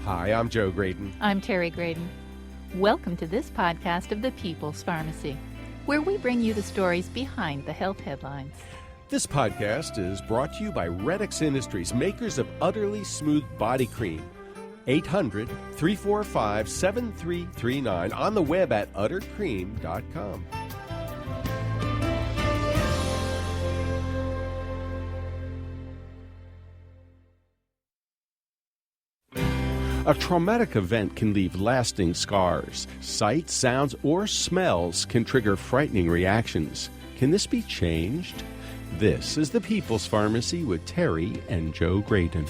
Hi, I'm Joe Graydon. I'm Terry Graydon. Welcome to this podcast of the People's Pharmacy, where we bring you the stories behind the health headlines. This podcast is brought to you by Redix Industries, makers of Utterly Smooth Body Cream. 800-345-7339, on the web at uttercream.com. A traumatic event can leave lasting scars. Sights, sounds, or smells can trigger frightening reactions. Can this be changed? This is the People's Pharmacy with Terry and Joe Graydon.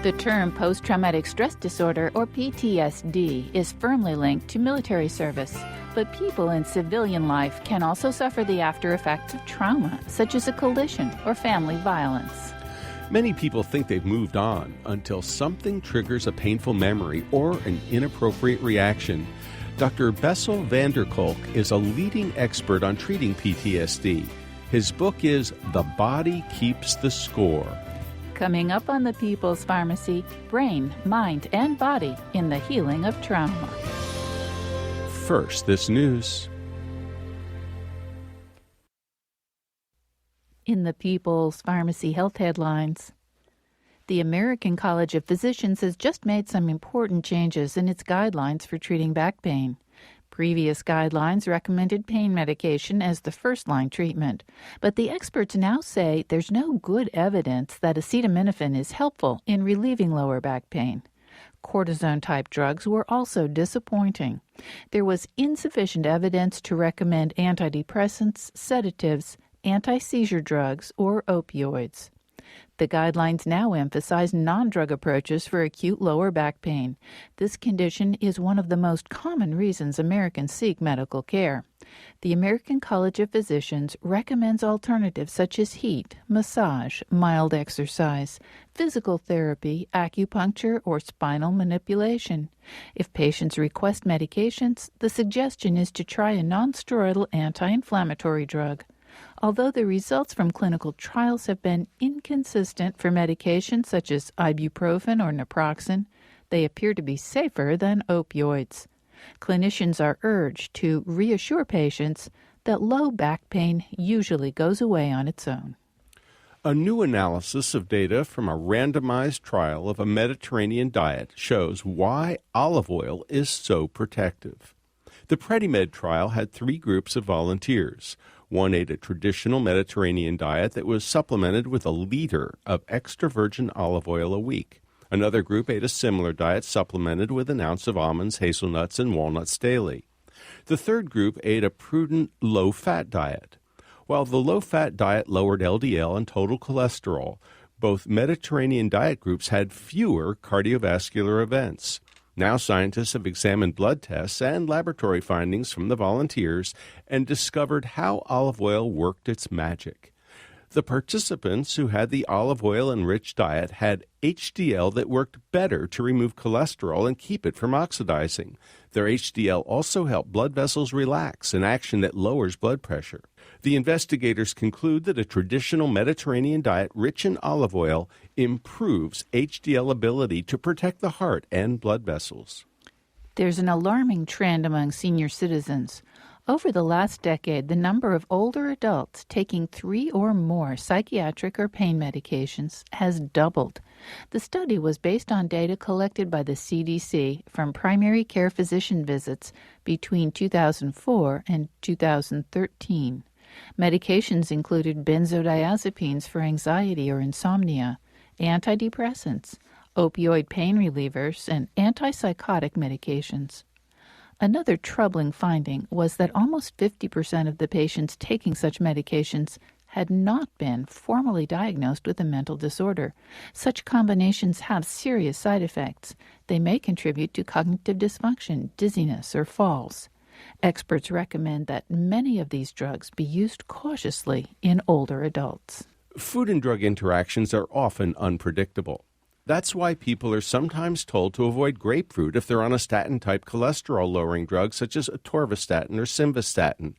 The term post-traumatic stress disorder, or PTSD, is firmly linked to military service. But people in civilian life can also suffer the after effects of trauma, such as a collision or family violence. Many people think they've moved on until something triggers a painful memory or an inappropriate reaction. Dr. Bessel van der Kolk is a leading expert on treating PTSD. His book is The Body Keeps the Score. Coming up on the People's Pharmacy, brain, mind, and body in the healing of trauma. First, this news. In the People's Pharmacy Health Headlines, the American College of Physicians has just made some important changes in its guidelines for treating back pain. Previous guidelines recommended pain medication as the first-line treatment, but the experts now say there's no good evidence that acetaminophen is helpful in relieving lower back pain. Cortisone-type drugs were also disappointing. There was insufficient evidence to recommend antidepressants, sedatives, anti-seizure drugs, or opioids. The guidelines now emphasize non-drug approaches for acute lower back pain. This condition is one of the most common reasons Americans seek medical care. The American College of Physicians recommends alternatives such as heat, massage, mild exercise, physical therapy, acupuncture, or spinal manipulation. If patients request medications, the suggestion is to try a nonsteroidal anti-inflammatory drug. Although the results from clinical trials have been inconsistent for medications such as ibuprofen or naproxen, they appear to be safer than opioids. Clinicians are urged to reassure patients that low back pain usually goes away on its own. A new analysis of data from a randomized trial of a Mediterranean diet shows why olive oil is so protective. The PrediMed trial had 3 groups of volunteers. One ate a traditional Mediterranean diet that was supplemented with a liter of extra virgin olive oil a week. Another group ate a similar diet supplemented with an ounce of almonds, hazelnuts, and walnuts daily. The third group ate a prudent low-fat diet. While the low-fat diet lowered LDL and total cholesterol, both Mediterranean diet groups had fewer cardiovascular events. Now scientists have examined blood tests and laboratory findings from the volunteers and discovered how olive oil worked its magic. The participants who had the olive oil-enriched diet had HDL that worked better to remove cholesterol and keep it from oxidizing. Their HDL also helped blood vessels relax, an action that lowers blood pressure. The investigators conclude that a traditional Mediterranean diet rich in olive oil improves HDL ability to protect the heart and blood vessels. There's an alarming trend among senior citizens. Over the last decade, the number of older adults taking 3 or more psychiatric or pain medications has doubled. The study was based on data collected by the CDC from primary care physician visits between 2004 and 2013. Medications included benzodiazepines for anxiety or insomnia, antidepressants, opioid pain relievers, and antipsychotic medications. Another troubling finding was that almost 50% of the patients taking such medications had not been formally diagnosed with a mental disorder. Such combinations have serious side effects. They may contribute to cognitive dysfunction, dizziness, or falls. Experts recommend that many of these drugs be used cautiously in older adults. Food and drug interactions are often unpredictable. That's why people are sometimes told to avoid grapefruit if they're on a statin-type cholesterol-lowering drug such as atorvastatin or simvastatin.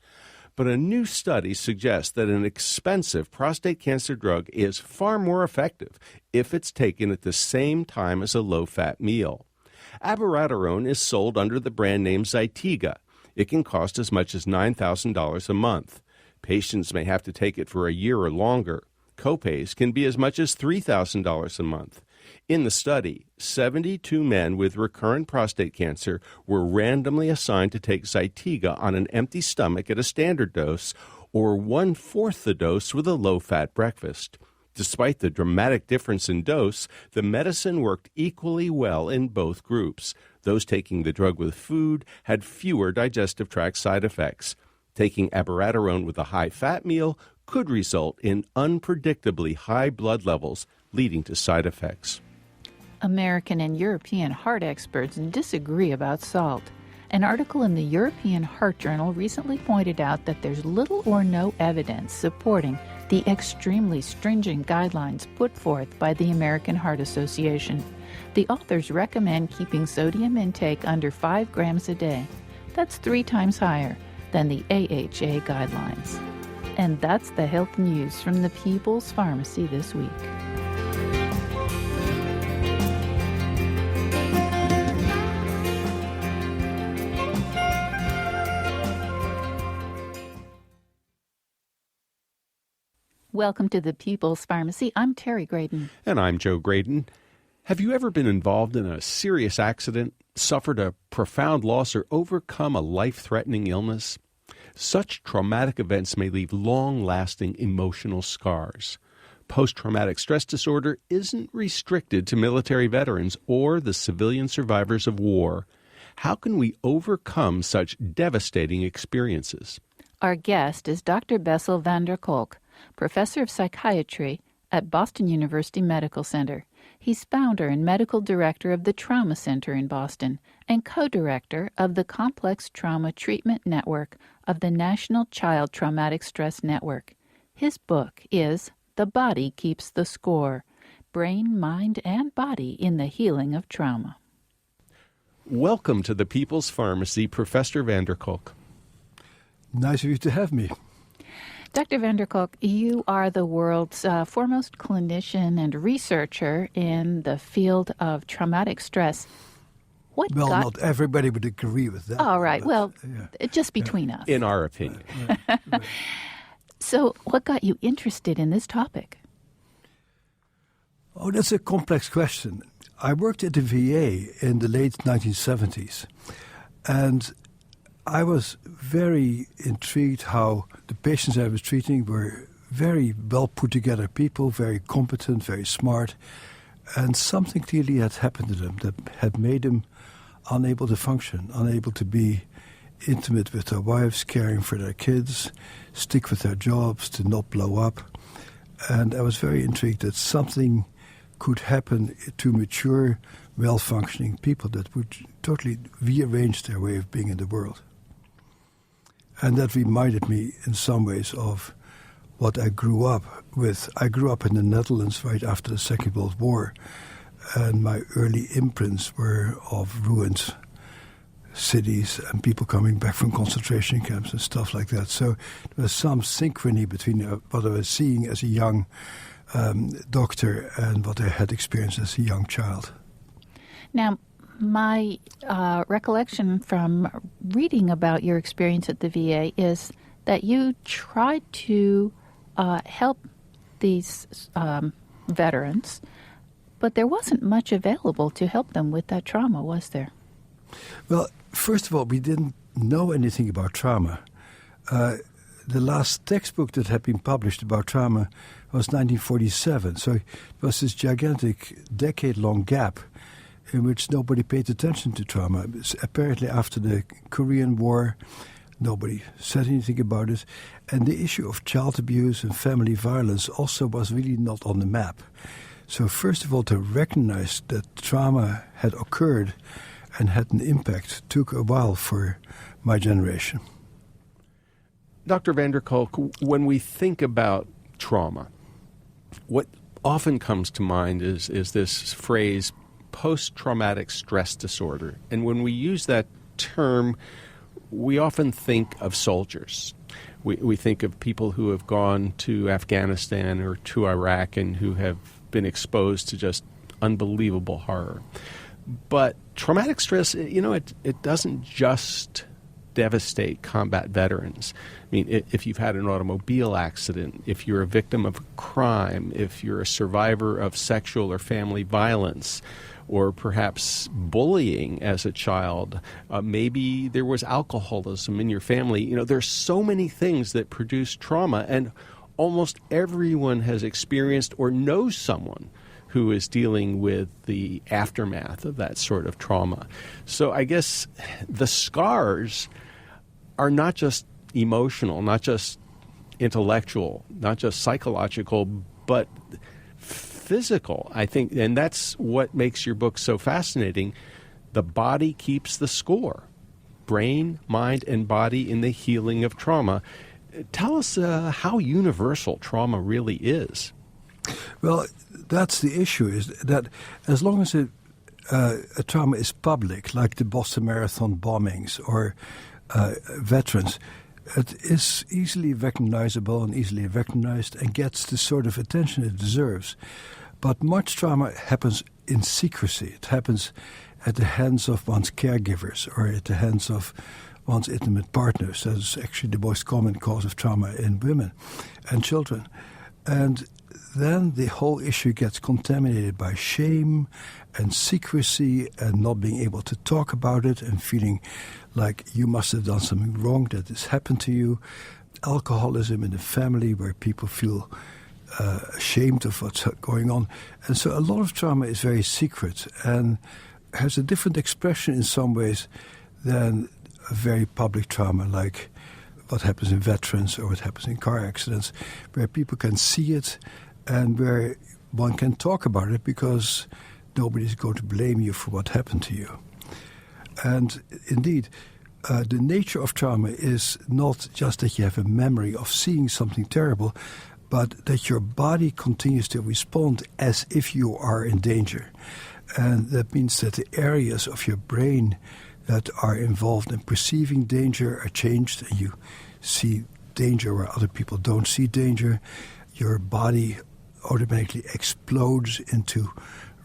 But a new study suggests that an expensive prostate cancer drug is far more effective if it's taken at the same time as a low-fat meal. Abiraterone is sold under the brand name Zytiga. It can cost as much as $9,000 a month. Patients may have to take it for a year or longer. Copays can be as much as $3,000 a month. In the study, 72 men with recurrent prostate cancer were randomly assigned to take Zytiga on an empty stomach at a standard dose or 1/4 the dose with a low-fat breakfast. Despite the dramatic difference in dose, the medicine worked equally well in both groups. Those taking the drug with food had fewer digestive tract side effects. Taking abiraterone with a high-fat meal could result in unpredictably high blood levels, leading to side effects. American and European heart experts disagree about salt. An article in the European Heart Journal recently pointed out that there's little or no evidence supporting the extremely stringent guidelines put forth by the American Heart Association. The authors recommend keeping sodium intake under 5 grams a day. That's 3 times higher than the AHA guidelines. And that's the health news from the People's Pharmacy this week. Welcome to the People's Pharmacy. I'm Terry Graydon. And I'm Joe Graydon. Have you ever been involved in a serious accident, suffered a profound loss, or overcome a life-threatening illness? Such traumatic events may leave long-lasting emotional scars. Post-traumatic stress disorder isn't restricted to military veterans or the civilian survivors of war. How can we overcome such devastating experiences? Our guest is Dr. Bessel van der Kolk, professor of psychiatry at Boston University Medical Center. He's founder and medical director of the Trauma Center in Boston and co-director of the Complex Trauma Treatment Network of the National Child Traumatic Stress Network. His book is The Body Keeps the Score: Brain, Mind, and Body in the Healing of Trauma. Welcome to the People's Pharmacy, Professor van der Kolk. Nice of you to have me. Dr. van der Kolk, you are the world's foremost clinician and researcher in the field of traumatic stress. Not everybody would agree with that. All right. Just between us. In our opinion. Right. So what got you interested in this topic? Oh, that's a complex question. I worked at the VA in the late 1970s, and I was very intrigued how the patients I was treating were very well put together people, very competent, very smart, and something clearly had happened to them that had made them unable to function, unable to be intimate with their wives, caring for their kids, stick with their jobs, to not blow up. And I was very intrigued that something could happen to mature, well-functioning people that would totally rearrange their way of being in the world. And that reminded me in some ways of what I grew up with. I grew up in the Netherlands right after the Second World War, and my early imprints were of ruined cities and people coming back from concentration camps and stuff like that. So there was some synchrony between what I was seeing as a young doctor and what I had experienced as a young child. Now, my recollection from reading about your experience at the VA is that you tried to help these veterans, but there wasn't much available to help them with that trauma, was there? Well, first of all, we didn't know anything about trauma. The last textbook that had been published about trauma was 1947, so it was this gigantic decade-long gap in which nobody paid attention to trauma. Apparently after the Korean War, nobody said anything about it. And the issue of child abuse and family violence also was really not on the map. So first of all, to recognize that trauma had occurred and had an impact took a while for my generation. Dr. van der Kolk, when we think about trauma, what often comes to mind is this phrase, post-traumatic stress disorder. And when we use that term, we often think of soldiers. We think of people who have gone to Afghanistan or to Iraq and who have been exposed to just unbelievable horror. But traumatic stress, it doesn't just devastate combat veterans. I mean, if you've had an automobile accident, if you're a victim of a crime, if you're a survivor of sexual or family violence, or perhaps bullying as a child, maybe there was alcoholism in your family. There's so many things that produce trauma, and almost everyone has experienced or knows someone who is dealing with the aftermath of that sort of trauma. So I guess the scars are not just emotional, not just intellectual, not just psychological, but physical, I think. And that's what makes your book so fascinating. The body keeps the score. Brain, mind, and body in the healing of trauma. Tell us how universal trauma really is. Well, that's the issue, is that as long as a trauma is public, like the Boston Marathon bombings or veterans, it is easily recognizable and easily recognized and gets the sort of attention it deserves. But much trauma happens in secrecy. It happens at the hands of one's caregivers or at the hands of one's intimate partners. That is actually the most common cause of trauma in women and children. And then the whole issue gets contaminated by shame and secrecy and not being able to talk about it and feeling like you must have done something wrong that has happened to you. Alcoholism in the family where people feel ashamed of what's going on. And so a lot of trauma is very secret and has a different expression in some ways than a very public trauma like what happens in veterans or what happens in car accidents, where people can see it and where one can talk about it because nobody's going to blame you for what happened to you. And indeed, the nature of trauma is not just that you have a memory of seeing something terrible, but that your body continues to respond as if you are in danger. And that means that the areas of your brain that are involved in perceiving danger are changed, and you see danger where other people don't see danger. Your body automatically explodes into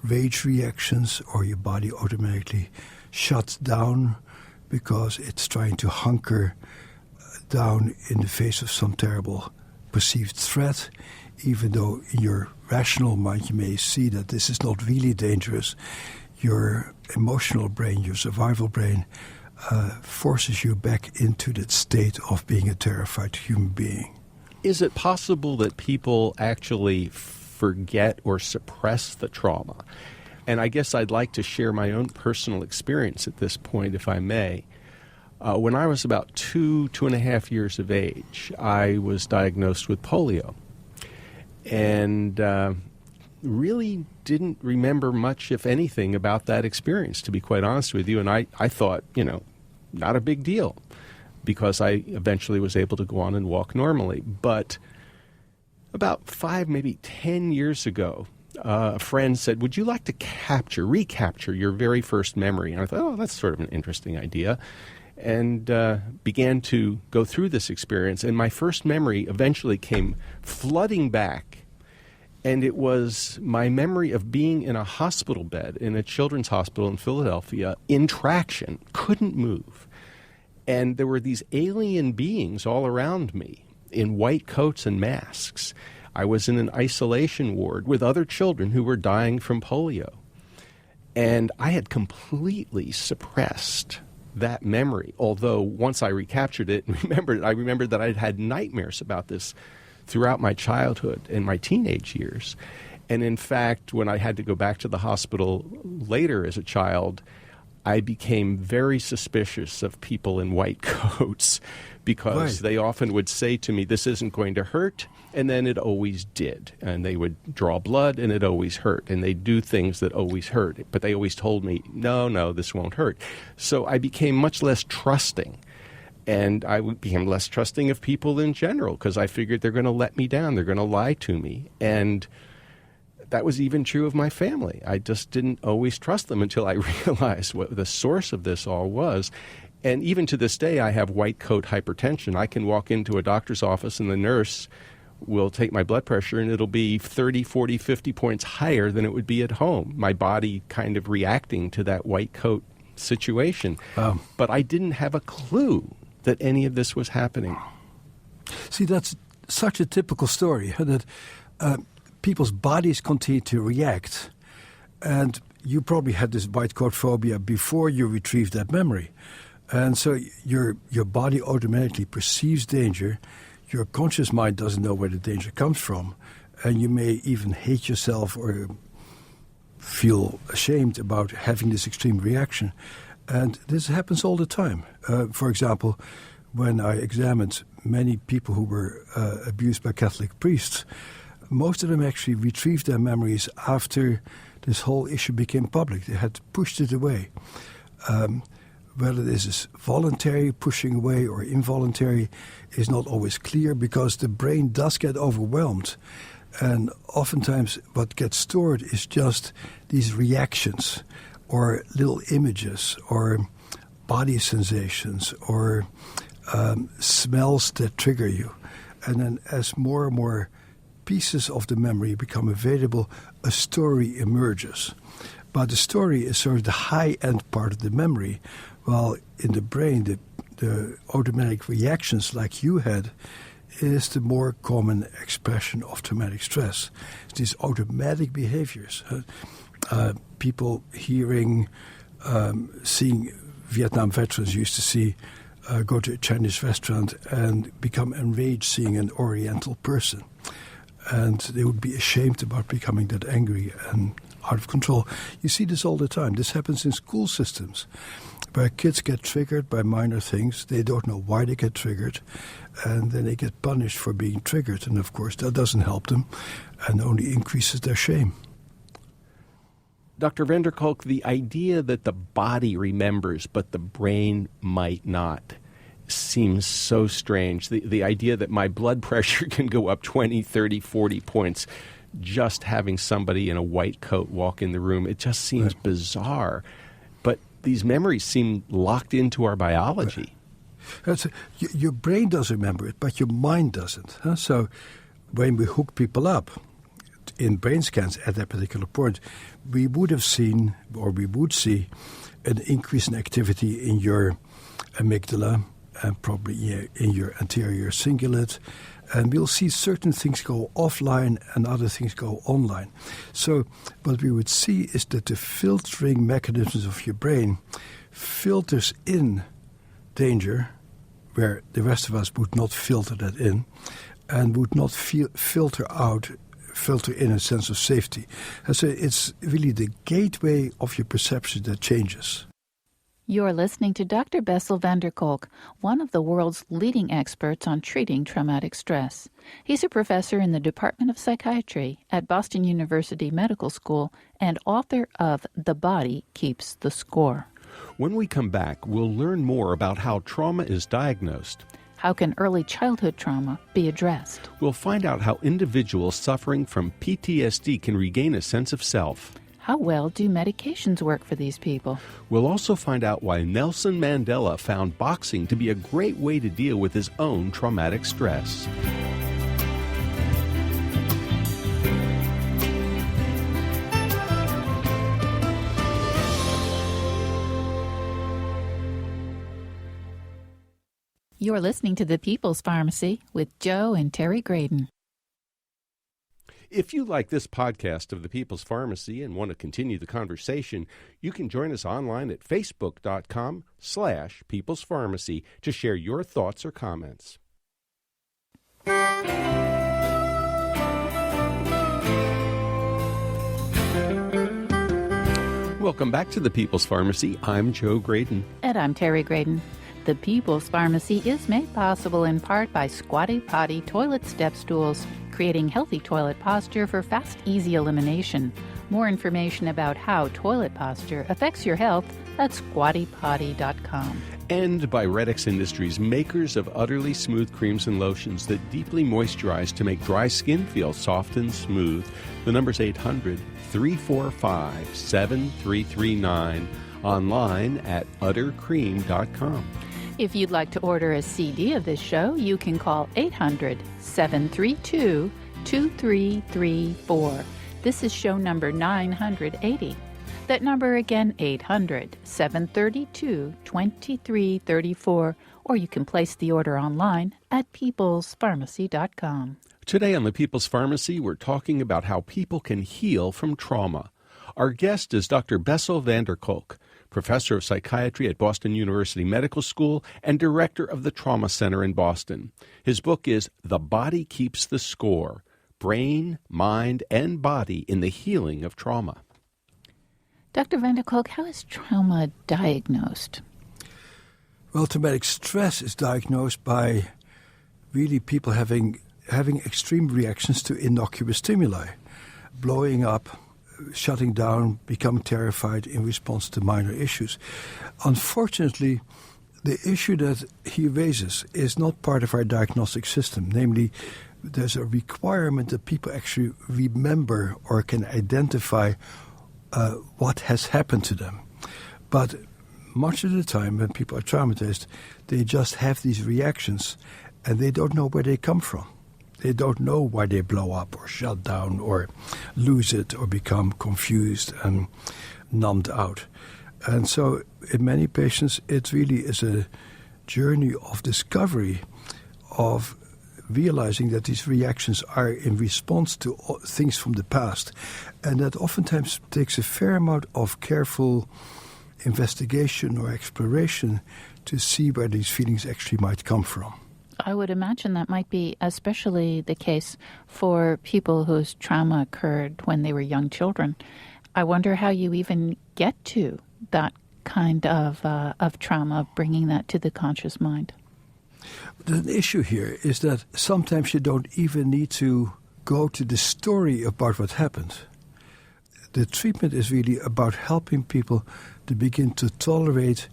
rage reactions, or your body automatically shuts down because it's trying to hunker down in the face of some terrible perceived threat, even though in your rational mind you may see that this is not really dangerous. Your emotional brain, your survival brain, forces you back into that state of being a terrified human being. Is it possible that people actually forget or suppress the trauma? And I guess I'd like to share my own personal experience at this point, if I may. When I was about 2.5 years of age, I was diagnosed with polio. And really didn't remember much, if anything, about that experience, to be quite honest with you. And I thought, not a big deal, because I eventually was able to go on and walk normally. But about 5, maybe 10 years ago, a friend said, would you like to recapture your very first memory? And I thought, that's sort of an interesting idea. And began to go through this experience. And my first memory eventually came flooding back. And it was my memory of being in a hospital bed, in a children's hospital in Philadelphia, in traction, couldn't move. And there were these alien beings all around me in white coats and masks. I was in an isolation ward with other children who were dying from polio. And I had completely suppressed that memory, although once I recaptured it and I remembered that I'd had nightmares about this throughout my childhood and my teenage years. And in fact, when I had to go back to the hospital later as a child, I became very suspicious of people in white coats because they often would say to me, this isn't going to hurt, and then it always did. And they would draw blood, and it always hurt. And they'd do things that always hurt, but they always told me, no, this won't hurt. So I became much less trusting. And I became less trusting of people in general because I figured they're going to let me down. They're going to lie to me. And that was even true of my family. I just didn't always trust them until I realized what the source of this all was. And even to this day, I have white coat hypertension. I can walk into a doctor's office and the nurse will take my blood pressure and it'll be 30, 40, 50 points higher than it would be at home. My body kind of reacting to that white coat situation. Wow. But I didn't have a clue that any of this was happening. See, that's such a typical story, that people's bodies continue to react. And you probably had this white coat phobia before you retrieved that memory. And so your body automatically perceives danger. Your conscious mind doesn't know where the danger comes from. And you may even hate yourself or feel ashamed about having this extreme reaction. And this happens all the time. For example, when I examined many people who were abused by Catholic priests, most of them actually retrieved their memories after this whole issue became public. They had pushed it away. Whether this is voluntary pushing away or involuntary is not always clear, because the brain does get overwhelmed. And oftentimes what gets stored is just these reactions or little images or body sensations or smells that trigger you. And then as more and more pieces of the memory become available, a story emerges. But the story is sort of the high-end part of the memory, while in the brain, the automatic reactions like you had is the more common expression of traumatic stress. It's these automatic behaviors. People hearing, seeing Vietnam veterans used to see, go to a Chinese restaurant and become enraged seeing an Oriental person. And they would be ashamed about becoming that angry and out of control. You see this all the time. This happens in school systems, where kids get triggered by minor things. They don't know why they get triggered, and then they get punished for being triggered. And of course, that doesn't help them and only increases their shame. Dr. van der Kolk, the idea that the body remembers but the brain might not seems so strange. The idea that my blood pressure can go up 20, 30, 40 points just having somebody in a white coat walk in the room, it just seems bizarre. But these memories seem locked into our biology. Your brain does remember it, but your mind doesn't. So when we hook people up in brain scans at that particular point, we would have seen, or we would see, an increase in activity in your amygdala and probably in your anterior cingulate. And we'll see certain things go offline and other things go online. So what we would see is that the filtering mechanisms of your brain filters in danger, where the rest of us would not filter that in, and would not filter in a sense of safety. And so it's really the gateway of your perception that changes. You're listening to Dr. Bessel van der Kolk, one of the world's leading experts on treating traumatic stress. He's a professor in the Department of Psychiatry at Boston University Medical School and author of The Body Keeps the Score. When we come back, we'll learn more about how trauma is diagnosed. How can early childhood trauma be addressed? We'll find out how individuals suffering from PTSD can regain a sense of self. How well do medications work for these people? We'll also find out why Nelson Mandela found boxing to be a great way to deal with his own traumatic stress. You're listening to The People's Pharmacy with Joe and Terry Graydon. If you like this podcast of The People's Pharmacy and want to continue the conversation, you can join us online at facebook.com/People's Pharmacy to share your thoughts or comments. Welcome back to The People's Pharmacy. I'm Joe Graydon. And I'm Terry Graydon. The People's Pharmacy is made possible in part by Squatty Potty Toilet Step Stools, creating healthy toilet posture for fast, easy elimination. More information about how toilet posture affects your health at squattypotty.com. And by Redix Industries, makers of utterly smooth creams and lotions that deeply moisturize to make dry skin feel soft and smooth. The number's 800-345-7339. online at uttercream.com. If you'd like to order a CD of this show, you can call 800-732-2334. This is show number 980. That number again, 800-732-2334. Or you can place the order online at peoplespharmacy.com. Today on the People's Pharmacy, we're talking about how people can heal from trauma. Our guest is Dr. Bessel van der Kolk, professor of psychiatry at Boston University Medical School and director of the Trauma Center in Boston. His book is The Body Keeps the Score: Brain, Mind, and Body in the Healing of Trauma. Dr. van der Kolk, how is trauma diagnosed? Well, traumatic stress is diagnosed by really people having extreme reactions to innocuous stimuli, blowing up, shutting down, becoming terrified in response to minor issues. Unfortunately, the issue that he raises is not part of our diagnostic system. Namely, there's a requirement that people actually remember or can identify what has happened to them. But much of the time when people are traumatized, they just have these reactions and they don't know where they come from. They don't know why they blow up or shut down or lose it or become confused and numbed out. And so in many patients, it really is a journey of discovery, of realizing that these reactions are in response to things from the past. And that oftentimes takes a fair amount of careful investigation or exploration to see where these feelings actually might come from. I would imagine that might be especially the case for people whose trauma occurred when they were young children. I wonder how you even get to that kind of trauma, bringing that to the conscious mind. The issue here is that sometimes you don't even need to go to the story about what happened. The treatment is really about helping people to begin to tolerate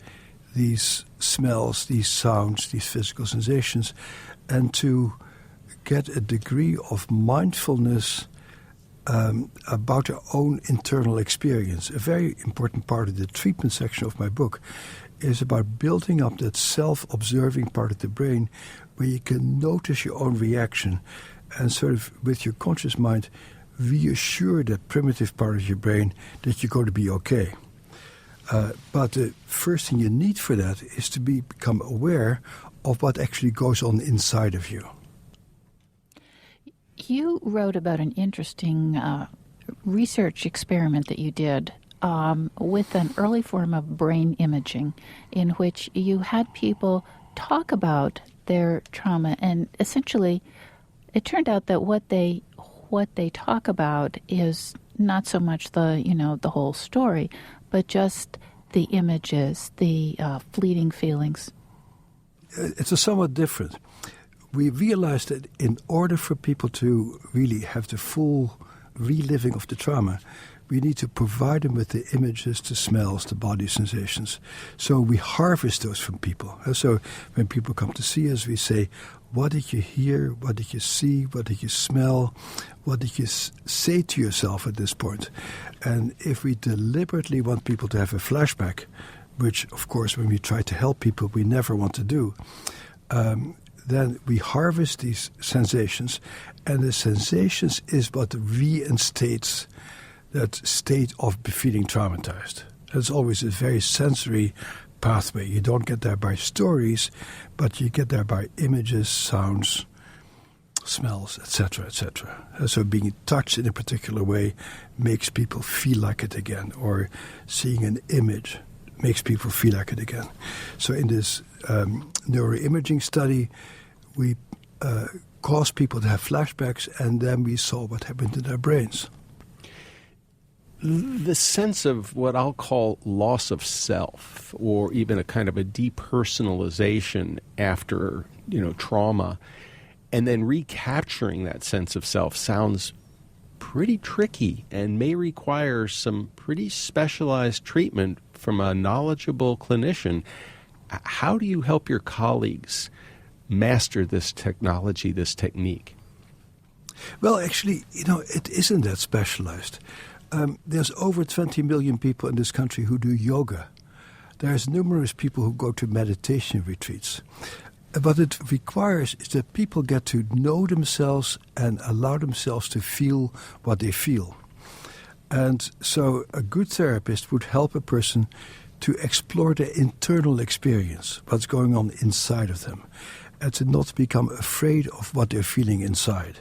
these smells, these sounds, these physical sensations, and to get a degree of mindfulness about their own internal experience. A very important part of the treatment section of my book is about building up that self-observing part of the brain where you can notice your own reaction and sort of, with your conscious mind, reassure that primitive part of your brain that you're going to be okay. But the first thing you need for that is to become aware of what actually goes on inside of you. You wrote about an interesting research experiment that you did with an early form of brain imaging in which you had people talk about their trauma, and essentially it turned out that what they talk about is not so much the whole story, but just the images, the fleeting feelings. It's a somewhat different. We realized that in order for people to really have the full reliving of the trauma, we need to provide them with the images, the smells, the body sensations. So we harvest those from people. So when people come to see us, we say, what did you hear? What did you see? What did you smell? What did you say to yourself at this point? And if we deliberately want people to have a flashback, which, of course, when we try to help people, we never want to do, then we harvest these sensations, and the sensations is what reinstates that state of feeling traumatized. It's always a very sensory pathway. You don't get there by stories, but you get there by images, sounds, smells, etc., etc. So being touched in a particular way makes people feel like it again, or seeing an image makes people feel like it again. So in this neuroimaging study, we caused people to have flashbacks, and then we saw what happened to their brains. The sense of what I'll call loss of self, or even a kind of a depersonalization after, trauma, and then recapturing that sense of self sounds pretty tricky and may require some pretty specialized treatment from a knowledgeable clinician. How do you help your colleagues master this technology, this technique? Well, actually, it isn't that specialized. There's over 20 million people in this country who do yoga. There's numerous people who go to meditation retreats. What it requires is that people get to know themselves and allow themselves to feel what they feel. And so a good therapist would help a person to explore their internal experience, what's going on inside of them, and to not become afraid of what they're feeling inside.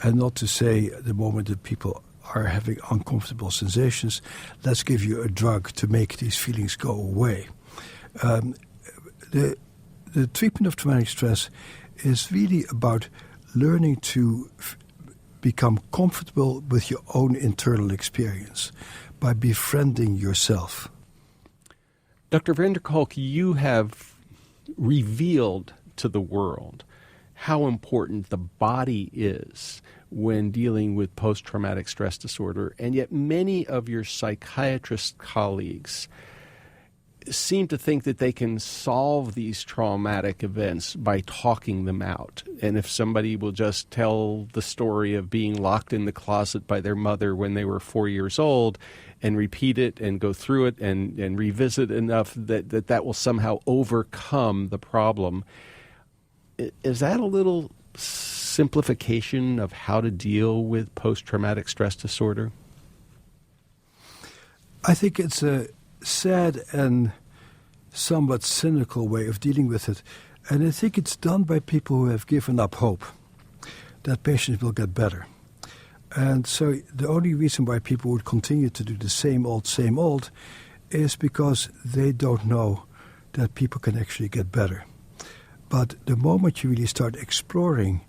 And not to say the moment that people are having uncomfortable sensations, let's give you a drug to make these feelings go away. The treatment of traumatic stress is really about learning to become comfortable with your own internal experience by befriending yourself. Dr. van der Kolk, you have revealed to the world how important the body is when dealing with post-traumatic stress disorder, and yet many of your psychiatrist colleagues seem to think that they can solve these traumatic events by talking them out. And if somebody will just tell the story of being locked in the closet by their mother when they were 4 years old and repeat it and go through it and revisit enough that will somehow overcome the problem. Is that a little simplification of how to deal with post-traumatic stress disorder? I think it's a sad and somewhat cynical way of dealing with it. And I think it's done by people who have given up hope that patients will get better. And so the only reason why people would continue to do the same old, is because they don't know that people can actually get better. But the moment you really start exploring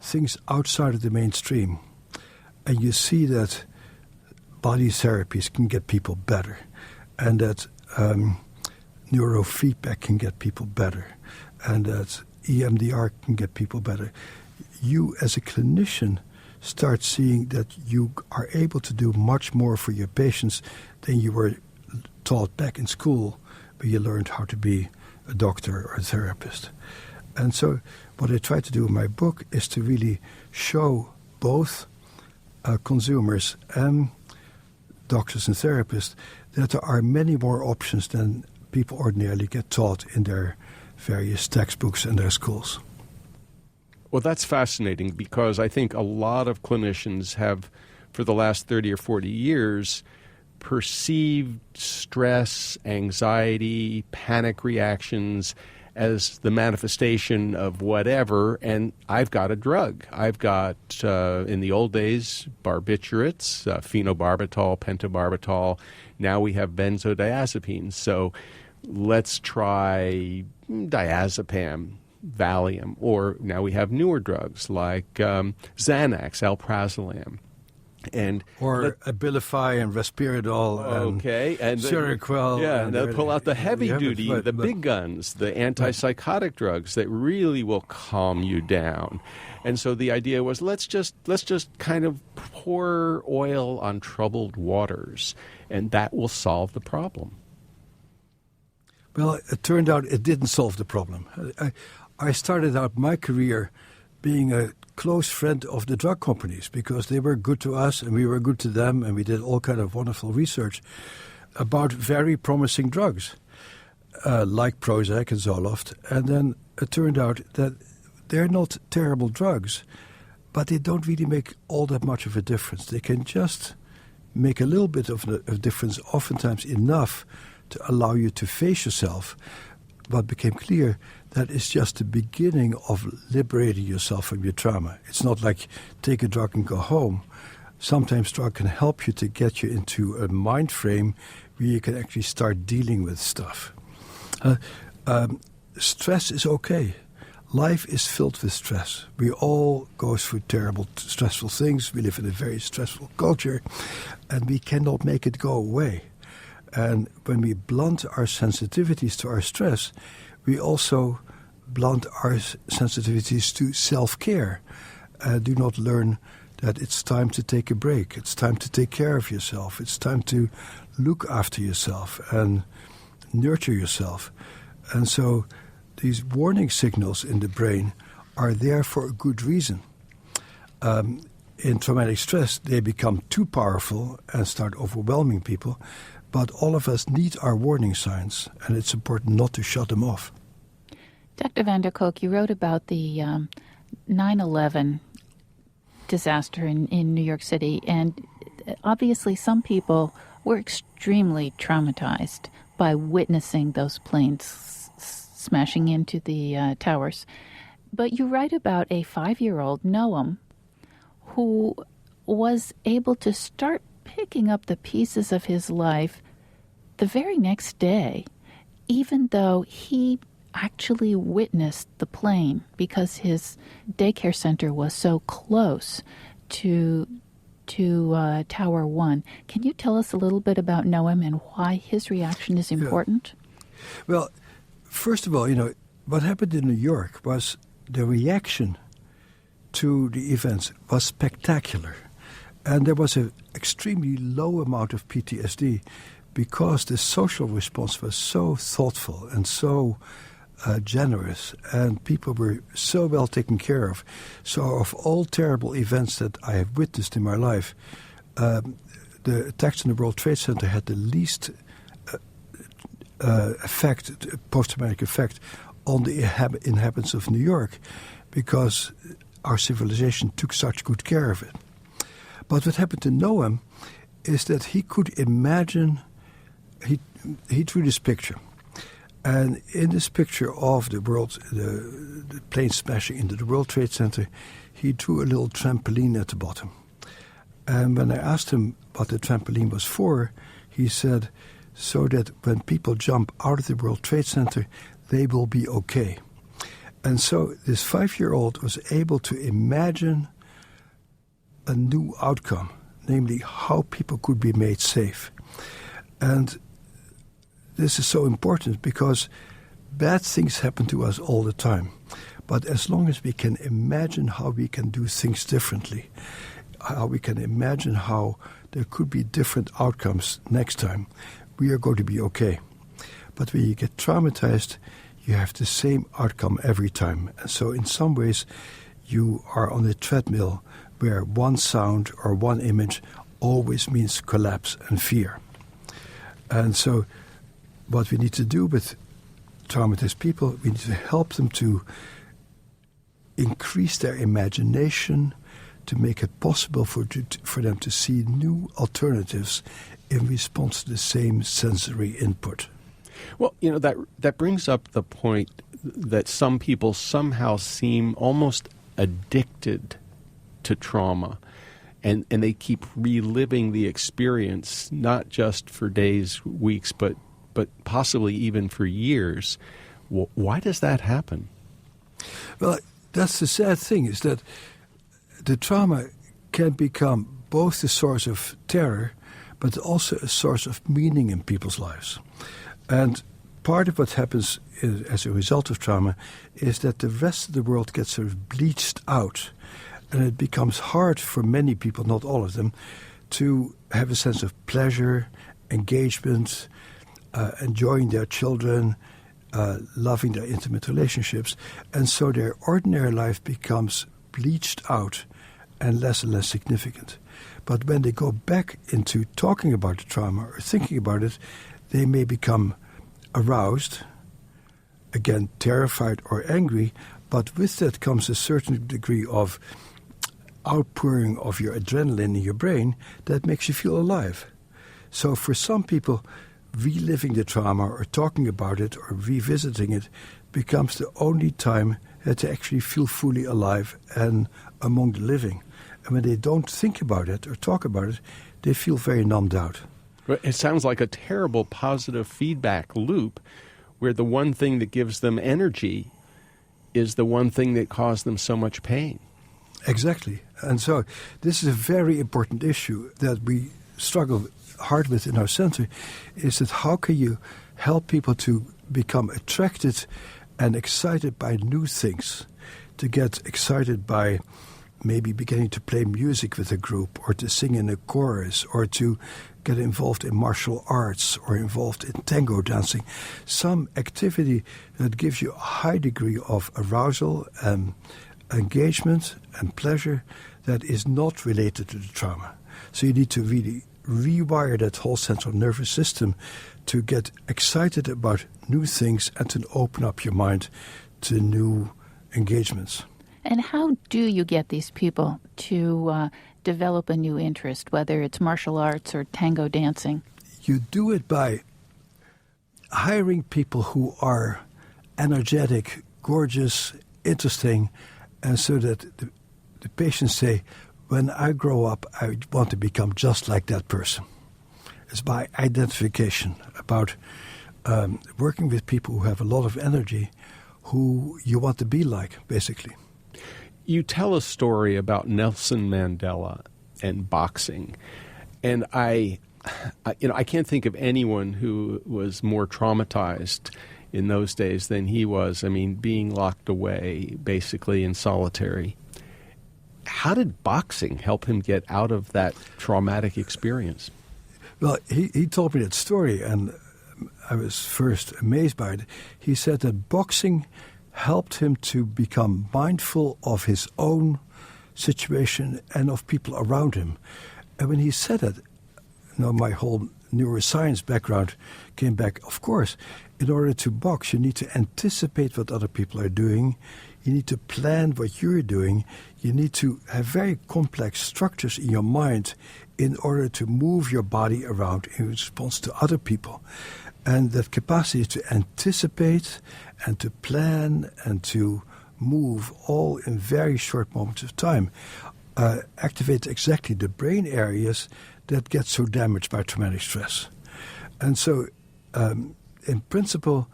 things outside of the mainstream, and you see that body therapies can get people better, and that neurofeedback can get people better, and that EMDR can get people better, you as a clinician start seeing that you are able to do much more for your patients than you were taught back in school, where you learned how to be a doctor or a therapist. And so what I try to do in my book is to really show both consumers and doctors and therapists that there are many more options than people ordinarily get taught in their various textbooks in their schools. Well, that's fascinating, because I think a lot of clinicians have, for the last 30 or 40 years, perceived stress, anxiety, panic reactions as the manifestation of whatever, and I've got a drug. I've got, in the old days, barbiturates, phenobarbital, pentobarbital. Now we have benzodiazepines. So let's try diazepam, Valium, or now we have newer drugs like Xanax, alprazolam. Or Abilify and Risperidol and Seroquel. Yeah, and they'll pull out the heavy-duty, the big guns, the antipsychotic drugs that really will calm you down. And so the idea was, let's just kind of pour oil on troubled waters, and that will solve the problem. Well, it turned out it didn't solve the problem. I started out my career being a close friend of the drug companies, because they were good to us and we were good to them, and we did all kind of wonderful research about very promising drugs like Prozac and Zoloft. And then it turned out that they're not terrible drugs, but they don't really make all that much of a difference. They can just make a little bit of a difference, oftentimes enough to allow you to face yourself. What became clear, that is just the beginning of liberating yourself from your trauma. It's not like take a drug and go home. Sometimes drug can help you to get you into a mind frame where you can actually start dealing with stuff. Stress is okay. Life is filled with stress. We all go through terrible, stressful things. We live in a very stressful culture, and we cannot make it go away. And when we blunt our sensitivities to our stress, we also blunt our sensitivities to self-care. Do not learn that it's time to take a break. It's time to take care of yourself. It's time to look after yourself and nurture yourself. And so these warning signals in the brain are there for a good reason. In traumatic stress, they become too powerful and start overwhelming people. but all of us need our warning signs, and it's important not to shut them off. Dr. van der Kolk, you wrote about the 9/11 disaster in New York City, and obviously some people were extremely traumatized by witnessing those planes smashing into the towers. But you write about a 5-year-old, Noam, who was able to start picking up the pieces of his life the very next day, even though he actually witnessed the plane because his daycare center was so close to Tower 1. Can you tell us a little bit about Noam and why his reaction is important? Yeah. Well, first of all, what happened in New York was the reaction to the events was spectacular. And there was an extremely low amount of PTSD because the social response was so thoughtful and so generous, and people were so well taken care of. So of all terrible events that I have witnessed in my life, the attacks on the World Trade Center had the least post-traumatic effect on the inhabitants of New York because our civilization took such good care of it. But what happened to Noam is that he could imagine, he drew this picture. And in this picture of the plane smashing into the World Trade Center, he drew a little trampoline at the bottom. And when I asked him what the trampoline was for, he said, so that when people jump out of the World Trade Center, they will be okay. And so this 5-year-old was able to imagine a new outcome, namely how people could be made safe. And this is so important because bad things happen to us all the time. But as long as we can imagine how we can do things differently, how we can imagine how there could be different outcomes next time, we are going to be okay. But when you get traumatized, you have the same outcome every time. And so in some ways, you are on a treadmill where one sound or one image always means collapse and fear. And so what we need to do with traumatized people, we need to help them to increase their imagination, to make it possible for them to see new alternatives in response to the same sensory input. Well, that brings up the point that some people somehow seem almost addicted to trauma, and they keep reliving the experience, not just for days, weeks, but possibly even for years. Why does that happen? Well, that's the sad thing, is that the trauma can become both a source of terror, but also a source of meaning in people's lives. And part of what happens as a result of trauma is that the rest of the world gets sort of bleached out, and it becomes hard for many people, not all of them, to have a sense of pleasure, engagement, enjoying their children, loving their intimate relationships. And so their ordinary life becomes bleached out and less significant. But when they go back into talking about the trauma or thinking about it, they may become aroused, again, terrified or angry, but with that comes a certain degree of outpouring of your adrenaline in your brain that makes you feel alive. So for some people, reliving the trauma or talking about it or revisiting it becomes the only time that they actually feel fully alive and among the living. And when they don't think about it or talk about it, they feel very numbed out. It sounds like a terrible positive feedback loop where the one thing that gives them energy is the one thing that caused them so much pain. Exactly. And so this is a very important issue that we struggle hard with in our center, is that how can you help people to become attracted and excited by new things, to get excited by maybe beginning to play music with a group or to sing in a chorus or to get involved in martial arts or involved in tango dancing, some activity that gives you a high degree of arousal and engagement and pleasure that is not related to the trauma. So you need to really rewire that whole central nervous system to get excited about new things and to open up your mind to new engagements. And how do you get these people to develop a new interest, whether it's martial arts or tango dancing? You do it by hiring people who are energetic, gorgeous, interesting, and so that the patients say, when I grow up, I want to become just like that person. It's by identification, about working with people who have a lot of energy, who you want to be like, basically. You tell a story about Nelson Mandela and boxing, and I can't think of anyone who was more traumatized in those days than he was. I mean, being locked away, basically in solitary. How did boxing help him get out of that traumatic experience? Well, he told me that story, and I was first amazed by it. He said that boxing helped him to become mindful of his own situation and of people around him. And when he said it, my whole neuroscience background came back. Of course, in order to box, you need to anticipate what other people are doing. You need to plan what you're doing. You need to have very complex structures in your mind in order to move your body around in response to other people. And that capacity to anticipate and to plan and to move all in very short moments of time activates exactly the brain areas that get so damaged by traumatic stress. And so, in principle,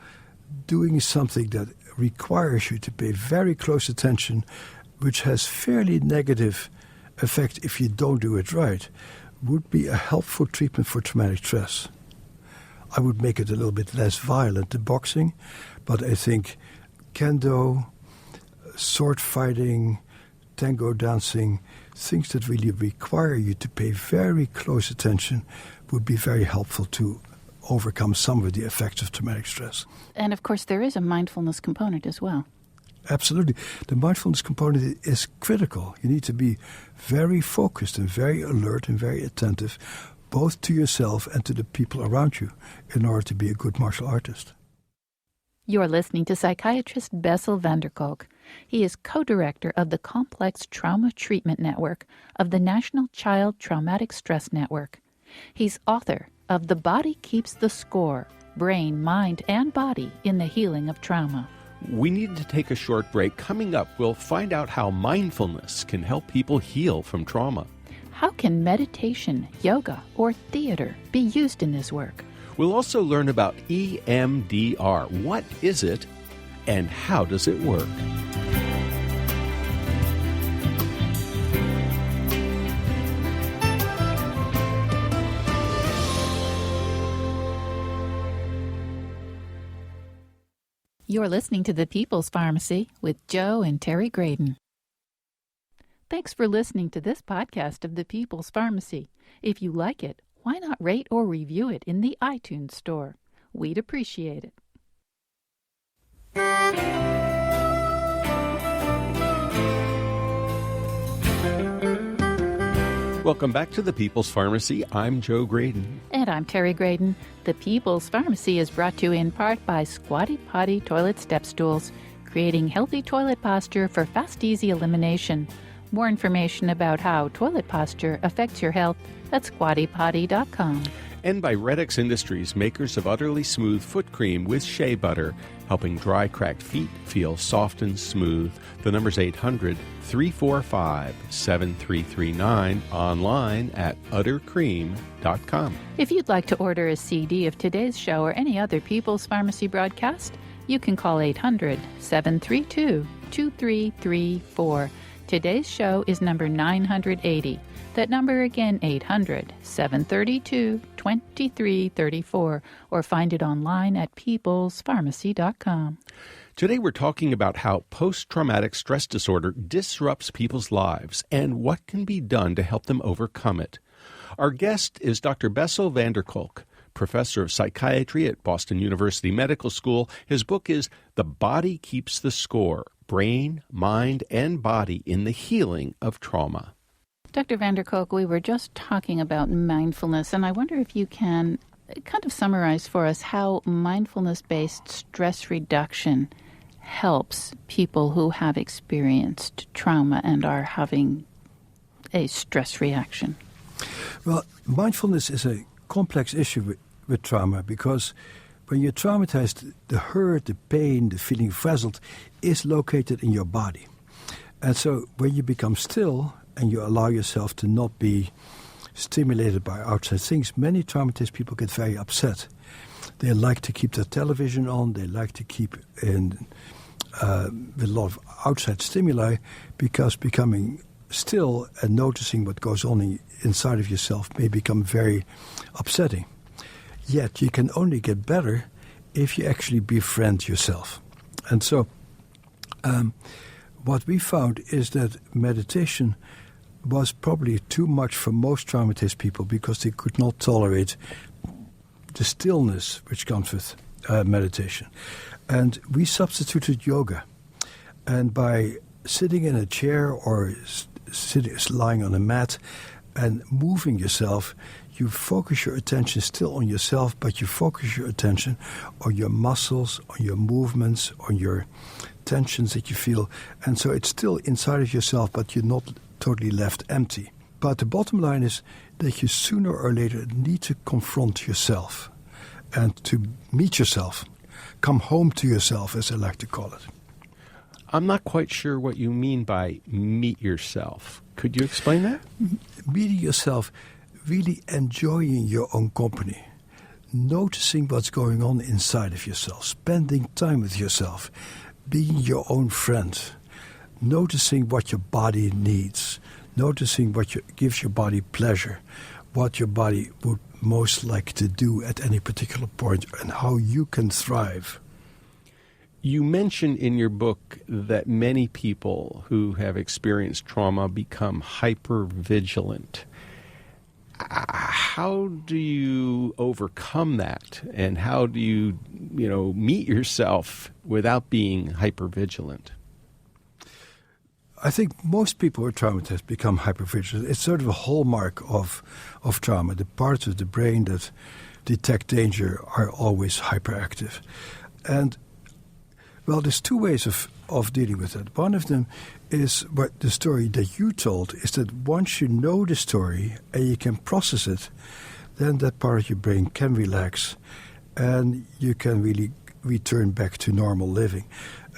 doing something that requires you to pay very close attention, which has fairly negative effect if you don't do it right, would be a helpful treatment for traumatic stress. I would make it a little bit less violent than boxing, but I think kendo, sword fighting, tango dancing, things that really require you to pay very close attention would be very helpful to overcome some of the effects of traumatic stress. And of course, there is a mindfulness component as well. Absolutely. The mindfulness component is critical. You need to be very focused and very alert and very attentive, both to yourself and to the people around you, in order to be a good martial artist. You're listening to psychiatrist Bessel van der Kolk. He is co-director of the Complex Trauma Treatment Network of the National Child Traumatic Stress Network. He's author of The Body Keeps the Score, Brain, Mind, and Body in the Healing of Trauma. We need to take a short break. Coming up, we'll find out how mindfulness can help people heal from trauma. How can meditation, yoga, or theater be used in this work? We'll also learn about EMDR. What is it, and how does it work? You're listening to The People's Pharmacy with Joe and Terry Graydon. Thanks for listening to this podcast of The People's Pharmacy. If you like it, why not rate or review it in the iTunes store? We'd appreciate it. Welcome back to The People's Pharmacy. I'm Joe Graydon. And I'm Terry Graydon. The People's Pharmacy is brought to you in part by Squatty Potty Toilet Step Stools, creating healthy toilet posture for fast, easy elimination. More information about how toilet posture affects your health at squattypotty.com. And by Redx Industries, makers of utterly smooth foot cream with shea butter, helping dry, cracked feet feel soft and smooth. The number's 800-345-7339, online at uttercream.com. If you'd like to order a CD of today's show or any other People's Pharmacy broadcast, you can call 800-732-2334. Today's show is number 980. That number again, 800-732-2334, or find it online at peoplespharmacy.com. Today we're talking about how post-traumatic stress disorder disrupts people's lives and what can be done to help them overcome it. Our guest is Dr. Bessel van der Kolk, professor of psychiatry at Boston University Medical School. His book is The Body Keeps the Score, Brain, Mind, and Body in the Healing of Trauma. Dr. van der Kolk, we were just talking about mindfulness, and I wonder if you can kind of summarize for us how mindfulness-based stress reduction helps people who have experienced trauma and are having a stress reaction. Well, mindfulness is a complex issue with trauma because when you're traumatized, the hurt, the pain, the feeling frazzled is located in your body. And so when you become still and you allow yourself to not be stimulated by outside things, many traumatized people get very upset. They like to keep their television on, they like to keep in with a lot of outside stimuli, because becoming still and noticing what goes on inside of yourself may become very upsetting. Yet you can only get better if you actually befriend yourself. And so what we found is that meditation was probably too much for most traumatized people because they could not tolerate the stillness which comes with meditation. And we substituted yoga. And by sitting in a chair or lying on a mat and moving yourself, you focus your attention still on yourself, but you focus your attention on your muscles, on your movements, on your tensions that you feel. And so it's still inside of yourself, but you're not totally left empty. But the bottom line is that you sooner or later need to confront yourself and to meet yourself. Come home to yourself, as I like to call it. I'm not quite sure what you mean by meet yourself. Could you explain that? Meeting yourself, really enjoying your own company, noticing what's going on inside of yourself, spending time with yourself, being your own friend, noticing what your body needs, noticing what gives your body pleasure, what your body would most like to do at any particular point, and how you can thrive. You mention in your book that many people who have experienced trauma become hypervigilant. How do you overcome that? And how do you, meet yourself without being hypervigilant? I think most people who are traumatized become hypervigilant. It's sort of a hallmark of trauma. The parts of the brain that detect danger are always hyperactive. And, well, there's two ways of dealing with it. One of them is what the story that you told, is that once you know the story and you can process it, then that part of your brain can relax and you can really return back to normal living.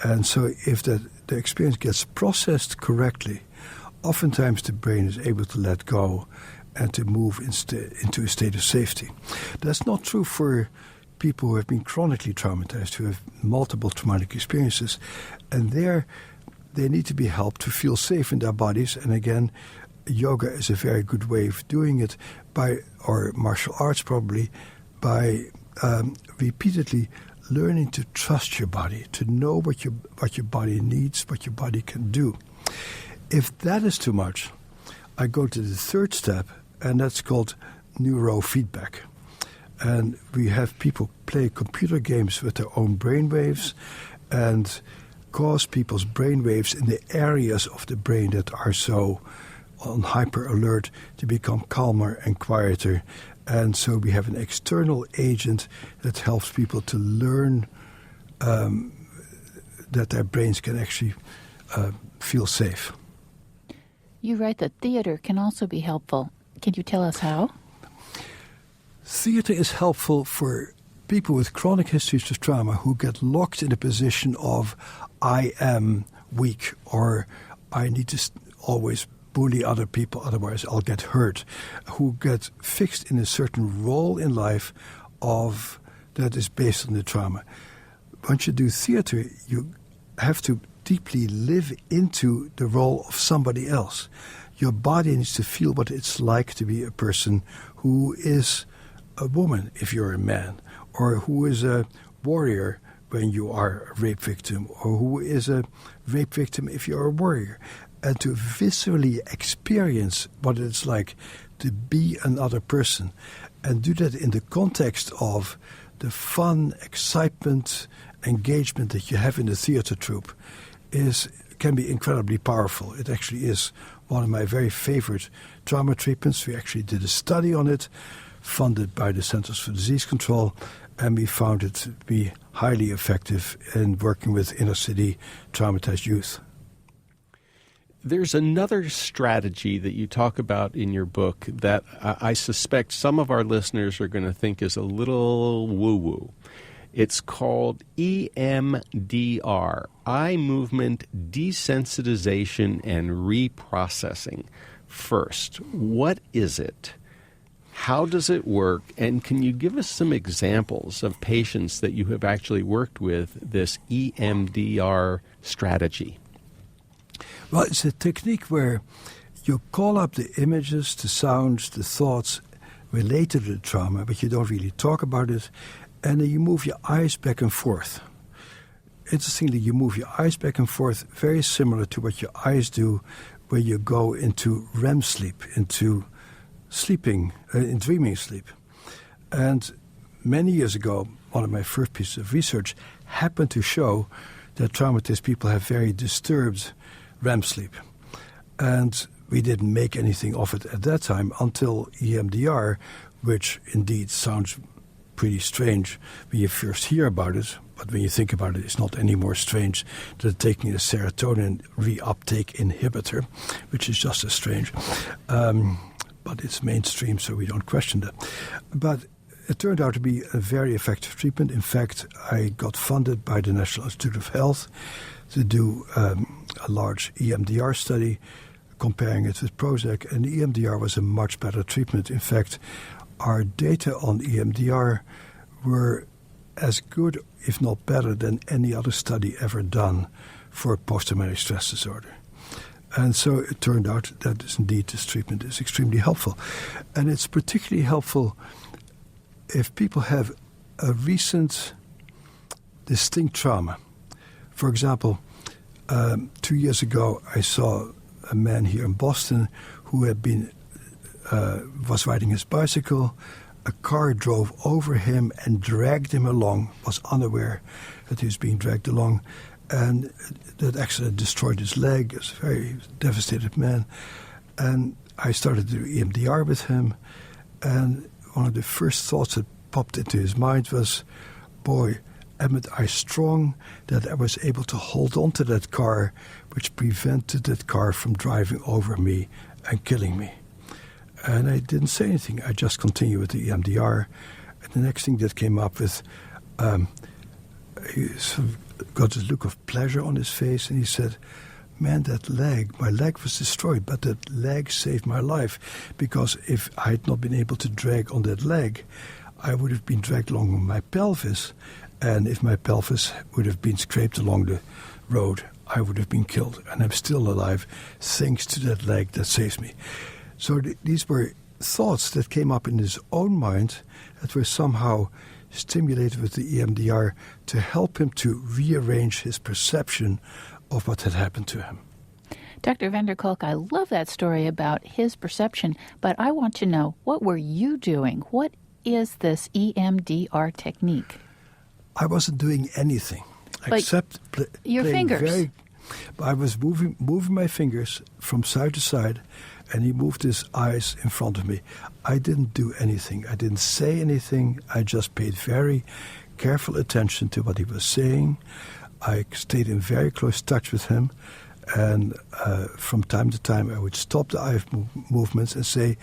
And so if the experience gets processed correctly, oftentimes the brain is able to let go and to move into a state of safety. That's not true for people who have been chronically traumatized, who have multiple traumatic experiences. And there, they need to be helped to feel safe in their bodies. And again, yoga is a very good way of doing it, or martial arts probably, by repeatedly learning to trust your body, to know what your body needs, what your body can do. If that is too much, I go to the third step, and that's called neurofeedback. And we have people play computer games with their own brainwaves and cause people's brainwaves in the areas of the brain that are so on hyper alert to become calmer and quieter. And so we have an external agent that helps people to learn that their brains can actually feel safe. You write that theater can also be helpful. Can you tell us how? Theater is helpful for people with chronic histories of trauma who get locked in a position of I am weak, or I need to always bully other people, otherwise I'll get hurt, who get fixed in a certain role in life that is based on the trauma. Once you do theater, you have to deeply live into the role of somebody else. Your body needs to feel what it's like to be a person who is a woman if you're a man, or who is a warrior when you are a rape victim, or who is a rape victim if you're a warrior. And to viscerally experience what it's like to be another person, and do that in the context of the fun, excitement, engagement that you have in the theater troupe can be incredibly powerful. It actually is one of my very favorite trauma treatments. We actually did a study on it, funded by the Centers for Disease Control, and we found it to be highly effective in working with inner-city traumatized youth. There's another strategy that you talk about in your book that I suspect some of our listeners are going to think is a little woo-woo. It's called EMDR, Eye Movement Desensitization and Reprocessing. First, what is it? How does it work? And can you give us some examples of patients that you have actually worked with this EMDR strategy? Well, it's a technique where you call up the images, the sounds, the thoughts related to the trauma, but you don't really talk about it, and then you move your eyes back and forth. Interestingly, you move your eyes back and forth very similar to what your eyes do when you go into REM sleep, into sleeping, in dreaming sleep. And many years ago, one of my first pieces of research happened to show that traumatized people have very disturbed REM sleep. And we didn't make anything of it at that time until EMDR, which indeed sounds pretty strange when you first hear about it, but when you think about it, it's not any more strange than taking a serotonin reuptake inhibitor, which is just as strange. But it's mainstream, so we don't question that. But it turned out to be a very effective treatment. In fact, I got funded by the National Institute of Health to do a large EMDR study, comparing it with Prozac, and EMDR was a much better treatment. In fact, our data on EMDR were as good, if not better, than any other study ever done for post-traumatic stress disorder. And so it turned out that indeed this treatment is extremely helpful. And it's particularly helpful if people have a recent distinct trauma. For example, 2 years ago, I saw a man here in Boston who had been was riding his bicycle. A car drove over him and dragged him along, was unaware that he was being dragged along, and that accident destroyed his leg. He was a very devastated man. And I started to do EMDR with him, and one of the first thoughts that popped into his mind was, boy, am I strong that I was able to hold on to that car, which prevented that car from driving over me and killing me. And I didn't say anything. I just continued with the EMDR. And the next thing that came up with, he sort of got this look of pleasure on his face, and he said, man, that leg, my leg was destroyed, but that leg saved my life. Because if I had not been able to drag on that leg, I would have been dragged along with my pelvis. And if my pelvis would have been scraped along the road, I would have been killed. And I'm still alive thanks to that leg that saves me. So these were thoughts that came up in his own mind that were somehow stimulated with the EMDR to help him to rearrange his perception of what had happened to him. Dr. van der Kolk, I love that story about his perception, but I want to know, what were you doing? What is this EMDR technique? I wasn't doing anything except your fingers. I was moving my fingers from side to side, and he moved his eyes in front of me. I didn't do anything. I didn't say anything. I just paid very careful attention to what he was saying. I stayed in very close touch with him, and from time to time I would stop the eye movements and say,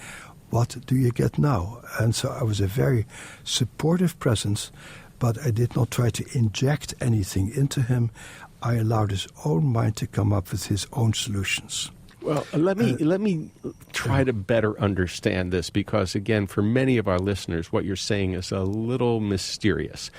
what do you get now? And so I was a very supportive presence, but I did not try to inject anything into him. I allowed his own mind to come up with his own solutions. Well, let me try to better understand this, because, again, for many of our listeners, what you're saying is a little mysterious.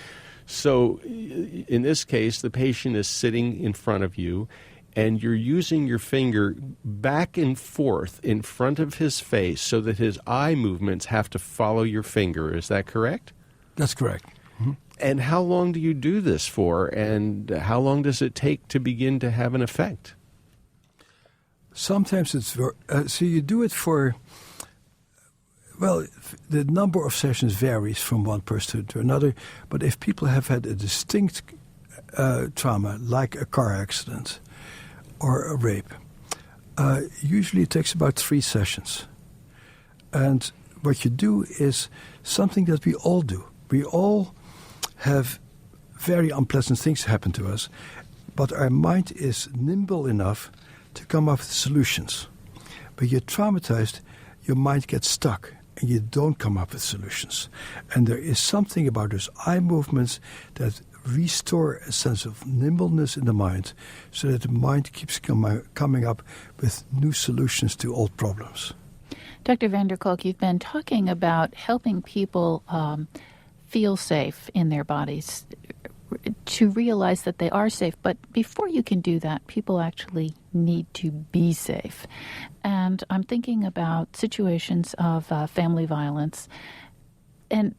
So in this case, the patient is sitting in front of you, and you're using your finger back and forth in front of his face so that his eye movements have to follow your finger. Is that correct? That's correct. Mm-hmm. And how long do you do this for, and how long does it take to begin to have an effect? Sometimes it's so you do it for, well, the number of sessions varies from one person to another, but if people have had a distinct trauma, like a car accident or a rape, Usually it takes about 3 sessions. And what you do is something that we all do. We all have very unpleasant things happen to us, but our mind is nimble enough to come up with solutions. When you're traumatized, your mind gets stuck and you don't come up with solutions. And there is something about those eye movements that restore a sense of nimbleness in the mind so that the mind keeps coming up with new solutions to old problems. Dr. van der Kolk, you've been talking about helping people feel safe in their bodies, to realize that they are safe. But before you can do that, people actually need to be safe. And I'm thinking about situations of family violence. And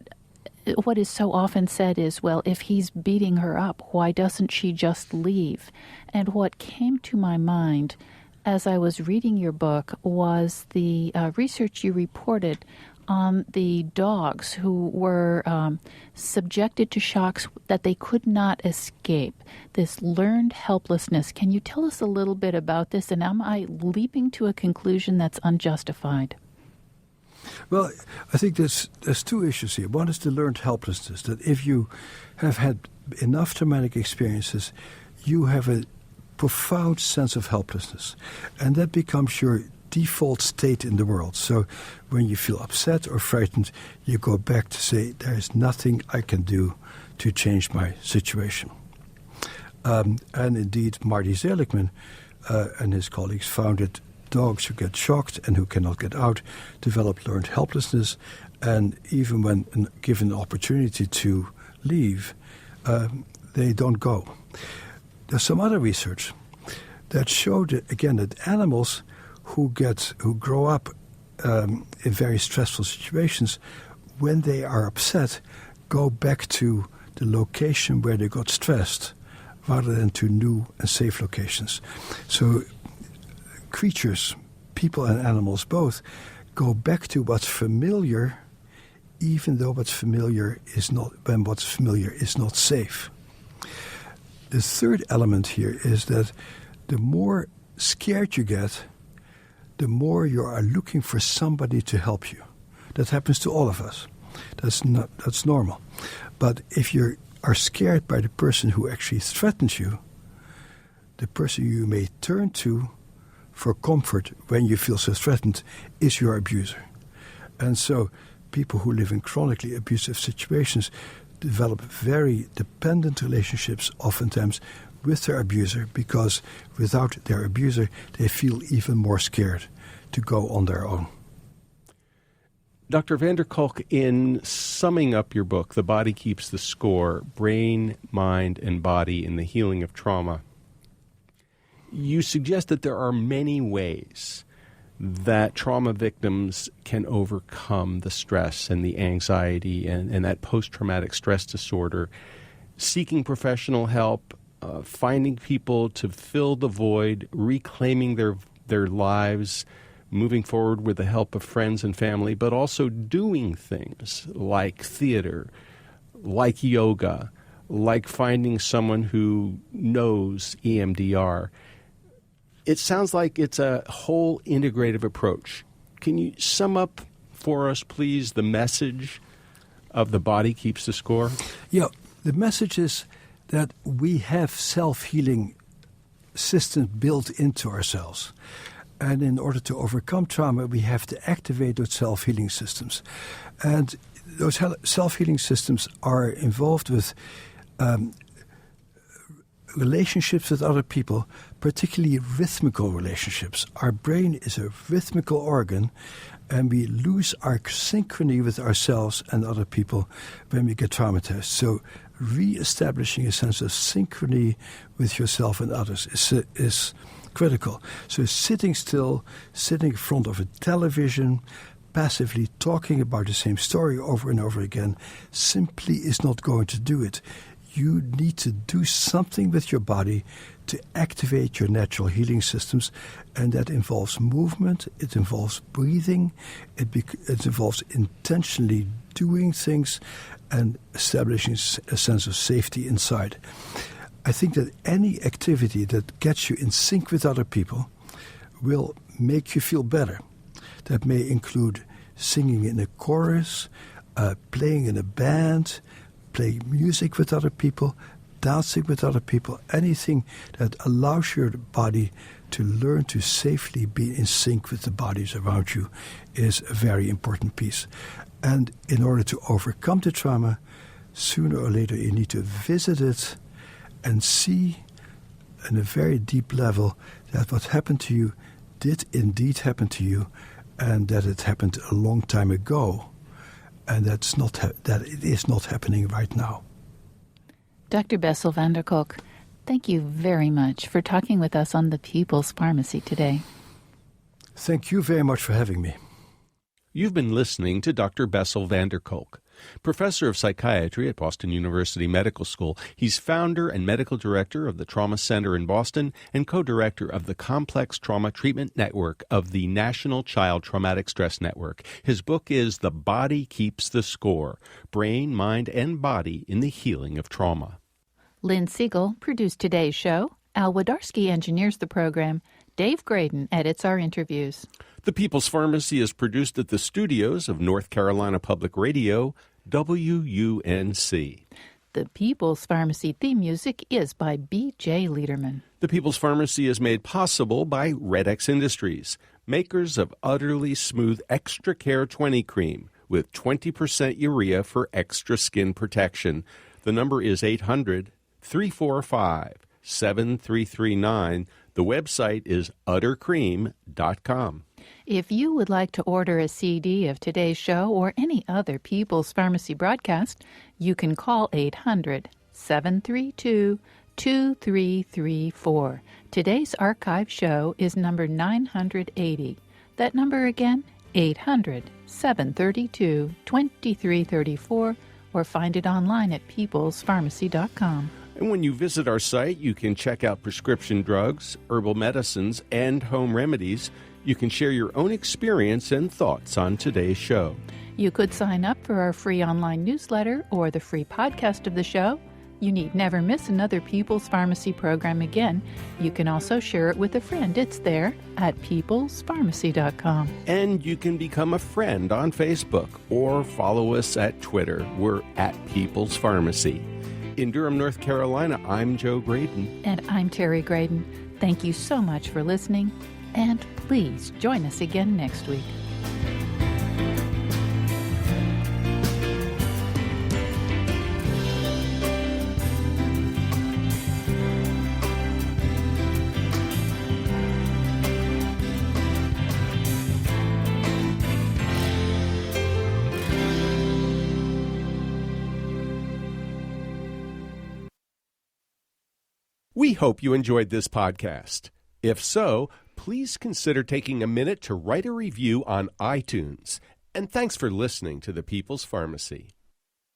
what is so often said is, well, if he's beating her up, why doesn't she just leave? And what came to my mind as I was reading your book was the research you reported on the dogs who were subjected to shocks that they could not escape, this learned helplessness. Can you tell us a little bit about this? And am I leaping to a conclusion that's unjustified? Well, I think there's 2 issues here. One is the learned helplessness, that if you have had enough traumatic experiences, you have a profound sense of helplessness. And that becomes your default state in the world. So when you feel upset or frightened, you go back to say, there is nothing I can do to change my situation. And indeed, Marty Seligman and his colleagues found that dogs who get shocked and who cannot get out develop learned helplessness, and even when given the opportunity to leave, they don't go. There's some other research that showed, again, that animals who grow up in very stressful situations, when they are upset, go back to the location where they got stressed rather than to new and safe locations. So creatures, people and animals both, go back to what's familiar, even though what's familiar is not safe. The third element here is that the more scared you get, the more you are looking for somebody to help you. That happens to all of us. That's normal. But if you are scared by the person who actually threatens you, the person you may turn to for comfort when you feel so threatened is your abuser. And so people who live in chronically abusive situations develop very dependent relationships oftentimes with their abuser, because without their abuser they feel even more scared to go on their own. Dr. van der Kolk, in summing up your book, The Body Keeps the Score, Brain, Mind, and Body in the Healing of Trauma, you suggest that there are many ways that trauma victims can overcome the stress and the anxiety and that post-traumatic stress disorder, seeking professional help, finding people to fill the void, reclaiming their lives, moving forward with the help of friends and family, but also doing things like theater, like yoga, like finding someone who knows EMDR. It sounds like it's a whole integrative approach. Can you sum up for us, please, the message of The Body Keeps the Score? Yeah, the message is that we have self-healing systems built into ourselves. And in order to overcome trauma, we have to activate those self-healing systems. And those self-healing systems are involved with relationships with other people, particularly rhythmical relationships. Our brain is a rhythmical organ, and we lose our synchrony with ourselves and other people when we get traumatized. So re-establishing a sense of synchrony with yourself and others is critical. So sitting still, sitting in front of a television, passively talking about the same story over and over again simply is not going to do it. You need to do something with your body to activate your natural healing systems, and that involves movement, it involves breathing, it involves intentionally doing things and establishing a sense of safety inside. I think that any activity that gets you in sync with other people, will make you feel better. That may include singing in a chorus, playing in a band, playing music with other people, dancing with other people, anything that allows your body to learn to safely be in sync with the bodies around you is a very important piece. And in order to overcome the trauma, sooner or later you need to visit it and see on a very deep level that what happened to you did indeed happen to you, and that it happened a long time ago, and that it is not happening right now. Dr. Bessel van der Kolk, thank you very much for talking with us on the People's Pharmacy today. Thank you very much for having me. You've been listening to Dr. Bessel van der Kolk, professor of psychiatry at Boston University Medical School. He's founder and medical director of the Trauma Center in Boston and co-director of the Complex Trauma Treatment Network of the National Child Traumatic Stress Network. His book is The Body Keeps the Score: Brain, Mind, and Body in the Healing of Trauma. Lynn Siegel produced today's show. Al Wadarski engineers the program. Dave Graydon edits our interviews. The People's Pharmacy is produced at the studios of North Carolina Public Radio, WUNC. The People's Pharmacy theme music is by B.J. Liederman. The People's Pharmacy is made possible by Red X Industries, makers of utterly smooth Extra Care 20 cream with 20% urea for extra skin protection. The number is 800-345-7339. The website is uttercream.com. If you would like to order a CD of today's show or any other People's Pharmacy broadcast, you can call 800-732-2334. Today's archive show is number 980. That number again, 800-732-2334, or find it online at peoplespharmacy.com. And when you visit our site, you can check out prescription drugs, herbal medicines, and home remedies. You can share your own experience and thoughts on today's show. You could sign up for our free online newsletter or the free podcast of the show. You need never miss another People's Pharmacy program again. You can also share it with a friend. It's there at peoplespharmacy.com. And you can become a friend on Facebook or follow us at Twitter. We're at People's Pharmacy. In Durham, North Carolina, I'm Joe Graydon. And I'm Terry Graydon. Thank you so much for listening, and please join us again next week. We hope you enjoyed this podcast. If so, please consider taking a minute to write a review on iTunes. And thanks for listening to The People's Pharmacy.